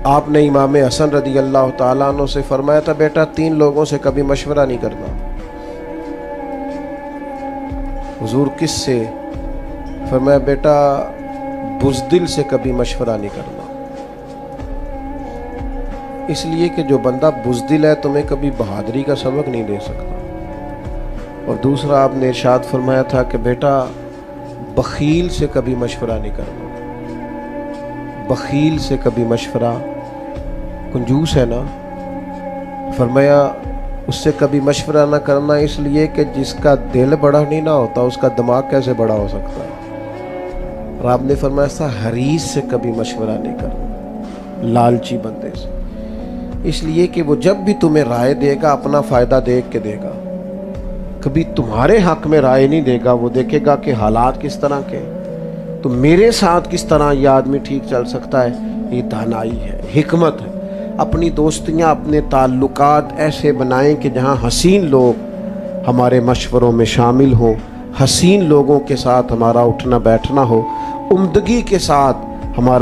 आपने इमाम हसन रदी अल्लाह ताला अन्हु से फरमाया था, बेटा 3 लोगों से कभी मशवरा नहीं करना। हुजूर किस से? फरमाया, बेटा बुज़दिल से कभी मशवरा नहीं करना। इसलिए कि जो बंदा बुज़दिल है तुम्हें कभी बहादुरी का सबक नहीं दे सकता। और दूसरा आपने इरशाद फरमाया था कि बेटा बखील से कभी मशवरा नहीं करना। बखील से कभी मशवरा, कंजूस है ना, फरमाया उससे कभी मशवरा ना करना, इसलिए कि जिसका दिल बड़ा नहीं ना होता उसका दिमाग कैसे बड़ा हो सकता है। और आपने फरमाया ऐसा हरीस से कभी मशवरा नहीं करना, लालची बंदे से, इसलिए कि वो जब भी तुम्हें राय देगा अपना फ़ायदा देख के देगा, कभी तुम्हारे हक में राय नहीं देगा। वो देखेगा कि हालात किस तरह के, तो मेरे साथ किस तरह ये आदमी ठीक चल सकता है। ये दानाई है, हिकमत है। अपनी दोस्तियाँ, अपने ताल्लुकात ऐसे बनाएं कि जहाँ हसीन लोग हमारे मशवरों में शामिल हों, हसीन लोगों के साथ हमारा उठना बैठना हो, उम्दगी के साथ हमारा